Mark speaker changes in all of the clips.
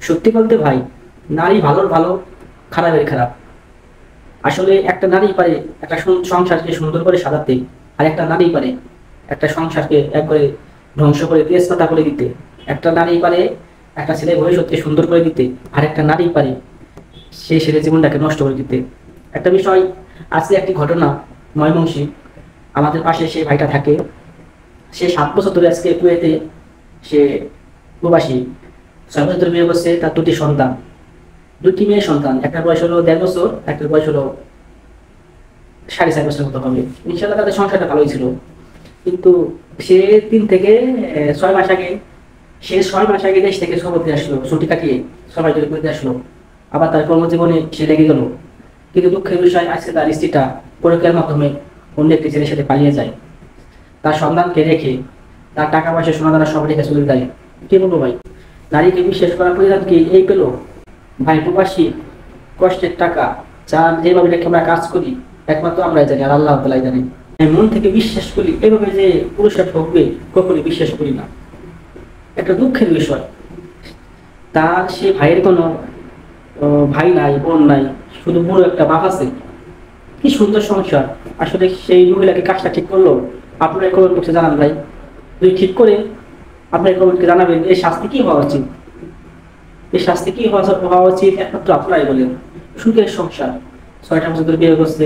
Speaker 1: সত্যি বলতে ভাই, নারী ভালোর ভালো, খারাপের খারাপ। আসলে একটা নারী পারে একটা সংসারকে সুন্দর করে সাজাতে, আর একটা নারী পারে একটা সংসারকে একবারে ধ্বংস করে তেজপাতা করে দিতে। একটা নারী পারে একটা ছেলের ভবিষ্যৎকে সুন্দর করে দিতে, আর একটা নারী পারে সেই ছেলের জীবনটাকে নষ্ট করে দিতে। একটা বিষয় আছে, একটি ঘটনা, ময়মনসিংহ, আমাদের পাশে সেই ভাইটা থাকে। সে 7 বছর ধরে আজকে কুয়েতে, সে প্রবাসী। 6 বছর ধরে বিয়ে করছে, তার দুটি সন্তান, দুটি মেয়ে সন্তান। একটার বয়স হলো 1.5 বছর, একটার বয়স হলো 4.5 বছর মতো হবে। ইনশাল্লাহ তাদের সংসারটা ভালোই ছিল। কিন্তু সে 3 থেকে 6 মাস আগে, সে 6 মাস আগে দেশ থেকে সফর দিয়ে আসলো, ছুটি কাটিয়ে 6 মাস ধরে ঘুরতে আসলো। আবার তার কর্মজীবনে সে লেগে গেল। কিন্তু দুঃখের বিষয়, আজকে তার স্ত্রীটা পরকীয়ার মাধ্যমে অন্য একটি ছেলের সাথে পালিয়ে যায়। তার সন্তানকে রেখে, তার টাকা পয়সা সোনা দানা সব রেখে চলে যায়। কি বলবো ভাই, নারীকে বিশ্বাস করার পরিণাম কি এই পেলো? ভাই প্রবাসী কষ্টের টাকা, যার যেভাবে রেখে আমরা কাজ করি, একমাত্র আমরাই জানি আর আল্লাহ তাআলাই জানি। আমি মন থেকে বিশ্বাস করি, এভাবে যে পুরুষরা ঠকবে কখনোই বিশ্বাস করি না। একটা দুঃখের বিষয়, তার সে ভাইয়ের কোনো ভাই নাই, বোন নাই, শুধু বুড়ো একটা বাপ আছে। কি সুন্দর সংসার। আসলে সেই মহিলাকে কাজটা ঠিক করলো? আপনারা কমেন্ট বক্সে জানান ভাই। যদি ঠিক করে আপনার কমেন্টকে জানাবেন, এই শাস্তি কি হওয়া উচিত? এই শাস্তি কি হওয়া উচিত একমাত্র আপনারাই বলেন। সুখের সংসার, 6টা বছর ধরে বিয়ে করছে,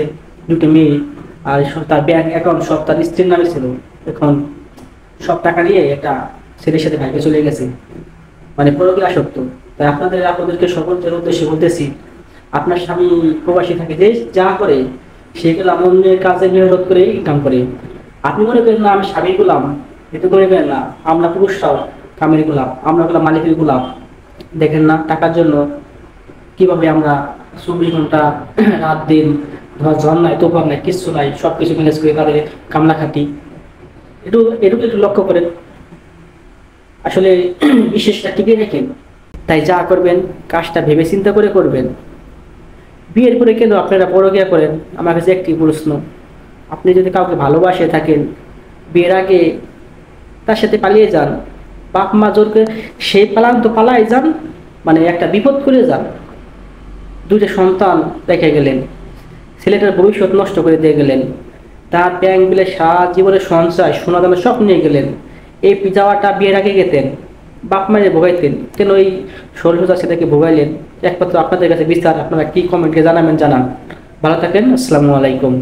Speaker 1: দুটো মেয়ে, আর তার ব্যাংক অ্যাকাউন্ট সব তার স্ত্রীর নামে ছিল। এখন সব টাকা নিয়ে একটা ছেলের সাথে ভাইকে চলে গেছে, মানে পরকীয়া আসক্ত। তাই আপনাদেরকে সকলদের উদ্দেশ্যে বলতেছি, আপনার স্বামী প্রবাসী থাকে, যে যা করে সেগুলো অন্যের কাজে মেহনত করে ইনকাম করে। আপনি মনে করেন না আমি স্বামীর গোলাম, এতে করে করেন না। আমরা পুরুষরাও কামের গোলাম, আমরা গোলাম মালিকের গোলাম। দেখেন না টাকার জন্য কিভাবে আমরা 24 ঘন্টা রাত দিন, ধর ঝড় নাই তোফান নাই কিচ্ছু নাই, সবকিছু ম্যানেজ করে তাদের কামলা খাটি। এটুকু একটু লক্ষ্য করেন। আসলে বিশেষটা টিকে রেখেন। তাই যা করবেন কাজটা ভেবে চিন্তা করে করবেন। বিয়ের পরে কেন আপনারা পরকীয়া করেন? আমার কাছে একটি প্রশ্ন, আপনি যদি কাউকে ভালোবাসে থাকেন, বিয়ের আগে তার সাথে পালিয়ে যান, বাপ মা জোর করে সেই পালান তো পালাই যান, মানে একটা বিপদ করে যান। দুইটা সন্তান রেখে গেলেন, ছেলেটার ভবিষ্যৎ নষ্ট করে দিয়ে গেলেন, তার ব্যাংক বিলে সারা জীবনের সঞ্চয় সোনা দানা সব নিয়ে গেলেন। এই যাওয়াটা বিয়ের আগে গেতেন, বাপ মায়ের ভোগাইতেন, কেন এই 16 হাজার ছেলেকে ভোগাইলেন? একমাত্র আপনাদের কাছে বিচার। আপনারা কি কমেন্টে জানাবেন জানান। ভালো থাকেন, আসসালামু আলাইকুম।